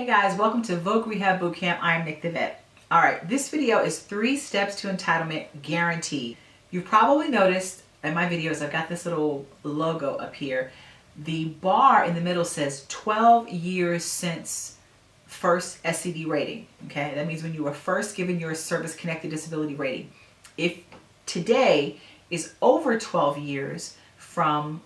Hey guys, welcome to Voc Rehab Bootcamp. I'm Nick the Vet. Alright, this video is 3 steps to entitlement guaranteed. You've probably noticed in my videos I've got this little logo up here. The bar in the middle says 12 years since first SCD rating. Okay, that means when you were first given your service-connected disability rating. If today is over 12 years from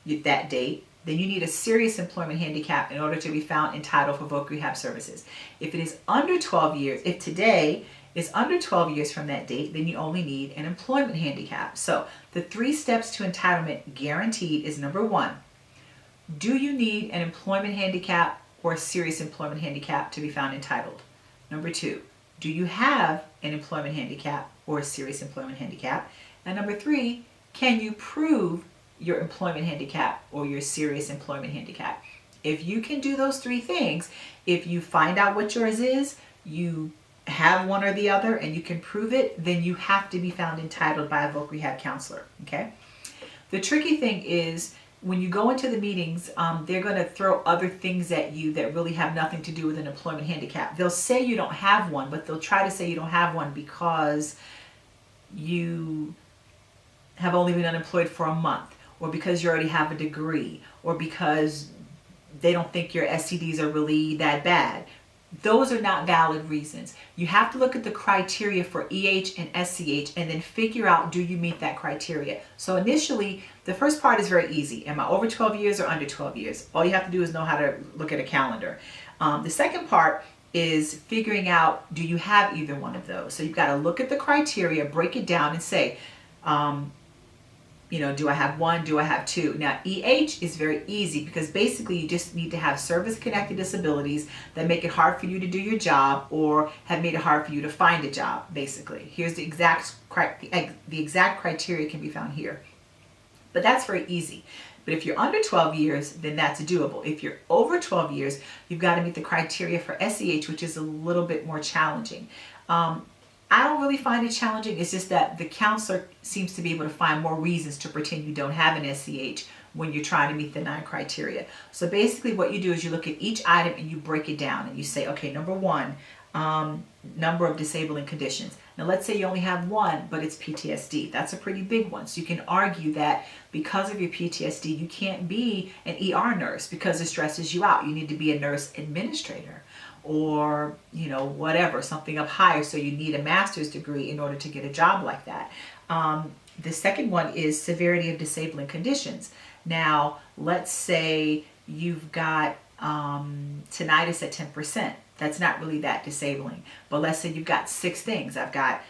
that date, then you need a serious employment handicap in order to be found entitled for Voc Rehab services. If it is under 12 years, if today is under 12 years from that date, then you only need an employment handicap. So the 3 steps to entitlement guaranteed is number 1, do you need an employment handicap or a serious employment handicap to be found entitled? Number 2, do you have an employment handicap or a serious employment handicap? And number 3, can you prove your employment handicap or your serious employment handicap? If you can do those 3 things, if you find out what yours is, you have one or the other, and you can prove it, then you have to be found entitled by a Voc Rehab counselor, okay? The tricky thing is when you go into the meetings, they're going to throw other things at you that really have nothing to do with an employment handicap. They'll say you don't have one, but they'll try to say you don't have one because you have only been unemployed for a month, or because you already have a degree, or because they don't think your STDs are really that bad. Those are not valid reasons. You have to look at the criteria for EH and SEH and then figure out, do you meet that criteria? So initially, the first part is very easy. Am I over 12 years or under 12 years? All you have to do is know how to look at a calendar. The second part is figuring out, do you have either one of those? So you've got to look at the criteria, break it down and say, do I have 1? Do I have 2? Now, EH is very easy because basically you just need to have service-connected disabilities that make it hard for you to do your job or have made it hard for you to find a job, basically. Here's the exact criteria can be found here. But that's very easy. But if you're under 12 years, then that's doable. If you're over 12 years, you've got to meet the criteria for SEH, which is a little bit more challenging. I don't really find it challenging. It's just that the counselor seems to be able to find more reasons to pretend you don't have an SEH when you're trying to meet the 9 criteria. So basically what you do is you look at each item and you break it down and you say, okay, number 1, number of disabling conditions. Now let's say you only have 1, but it's PTSD. That's a pretty big one. So you can argue that because of your PTSD, you can't be an ER nurse because it stresses you out. You need to be a nurse administrator, or whatever, something up higher, so you need a master's degree in order to get a job like that. The second one is severity of disabling conditions. Now let's say you've got tinnitus at 10%. That's not really that disabling, but let's say you've got 6 things. I've got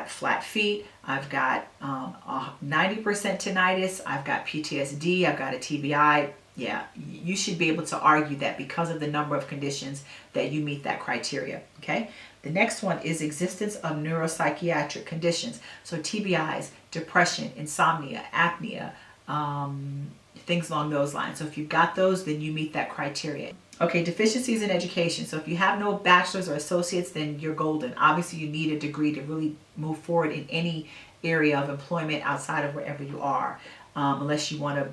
flat feet, I've got 90% tinnitus, I've got PTSD, I've got a TBI. Yeah, you should be able to argue that because of the number of conditions that you meet that criteria, okay? The next one is existence of neuropsychiatric conditions. So TBIs, depression, insomnia, apnea, things along those lines. So if you've got those, then you meet that criteria. Okay, deficiencies in education. So if you have no bachelor's or associates, then you're golden. Obviously, you need a degree to really move forward in any area of employment outside of wherever you are, unless you want to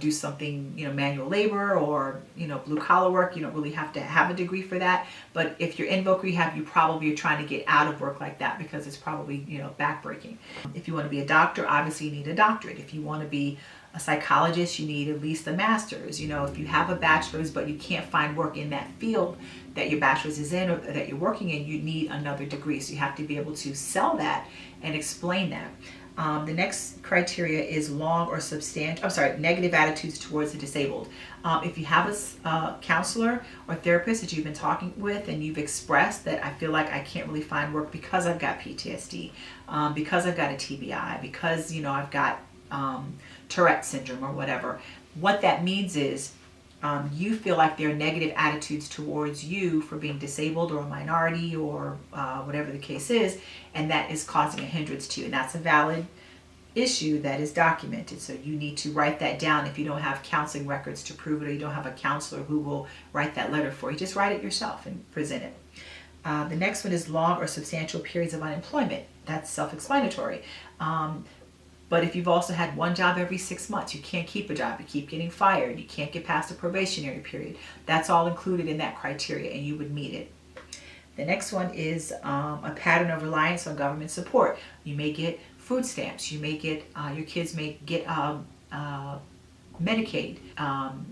do something, manual labor or, blue collar work. You don't really have to have a degree for that. But if you're in Voc Rehab, you probably are trying to get out of work like that because it's probably, backbreaking. If you want to be a doctor, obviously you need a doctorate. If you want to be a psychologist, you need at least a master's. If you have a bachelor's but you can't find work in that field that your bachelor's is in or that you're working in, you need another degree. So you have to be able to sell that and explain that. The next criteria is negative attitudes towards the disabled. If you have a counselor or therapist that you've been talking with and you've expressed that I feel like I can't really find work because I've got PTSD, because I've got a TBI, because I've got Tourette syndrome or whatever, what that means is you feel like there are negative attitudes towards you for being disabled or a minority or whatever the case is, and that is causing a hindrance to you. And that's a valid issue that is documented. So you need to write that down. If you don't have counseling records to prove it, or you don't have a counselor who will write that letter for you, just write it yourself and present it. The next one is long or substantial periods of unemployment. That's self-explanatory. But if you've also had one job every 6 months, you can't keep a job, you keep getting fired, you can't get past the probationary period. That's all included in that criteria, and you would meet it. The next one is a pattern of reliance on government support. You may get food stamps, you may get, your kids may get Medicaid.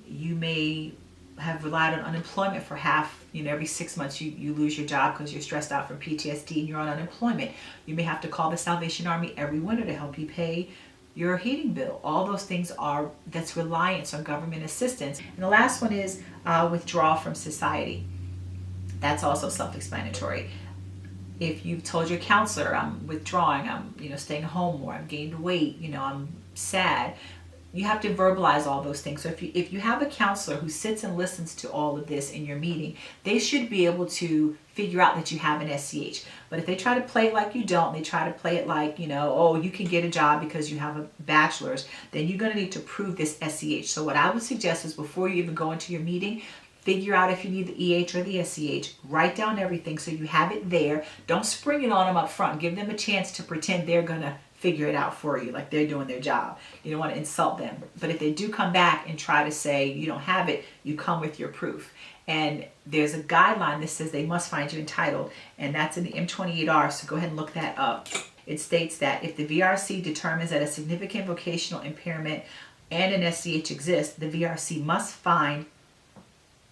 You may have relied on unemployment for half, every 6 months you lose your job because you're stressed out from PTSD and you're on unemployment. You may have to call the Salvation Army every winter to help you pay your heating bill. All those things that's reliance on government assistance. And the last one is withdrawal from society. That's also self-explanatory. If you've told your counselor, I'm withdrawing, I'm staying home more, I've gained weight, I'm sad, you have to verbalize all those things. So if you have a counselor who sits and listens to all of this in your meeting, they should be able to figure out that you have an SEH. But if they try to play it like you don't, they try to play it like, oh, you can get a job because you have a bachelor's, then you're going to need to prove this SEH. So what I would suggest is before you even go into your meeting, figure out if you need the EH or the SEH. Write down everything so you have it there. Don't spring it on them up front. Give them a chance to pretend they're going to figure it out for you, like they're doing their job. You don't want to insult them. But if they do come back and try to say you don't have it, you come with your proof. And there's a guideline that says they must find you entitled, and that's in the M28R, so go ahead and look that up. It states that if the VRC determines that a significant vocational impairment and an SEH exists, the VRC must find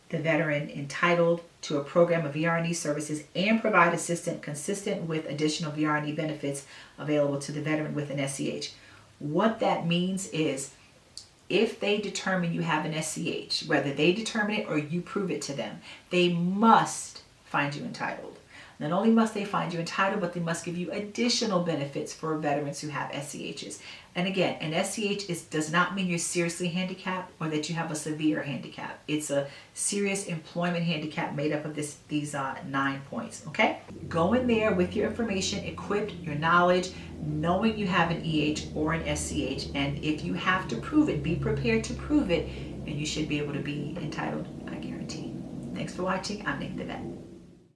the veteran entitled to a program of VRNE services and provide assistance consistent with additional VRNE benefits available to the veteran with an SEH. What that means is if they determine you have an SEH, whether they determine it or you prove it to them, they must find you entitled. Not only must they find you entitled, but they must give you additional benefits for veterans who have SEHs. And again, an SEH does not mean you're seriously handicapped or that you have a severe handicap. It's a serious employment handicap made up of these 9 points, okay? Go in there with your information, equipped, your knowledge, knowing you have an EH or an SEH, and if you have to prove it, be prepared to prove it, and you should be able to be entitled, I guarantee. Thanks for watching. I'm Nick the Vet.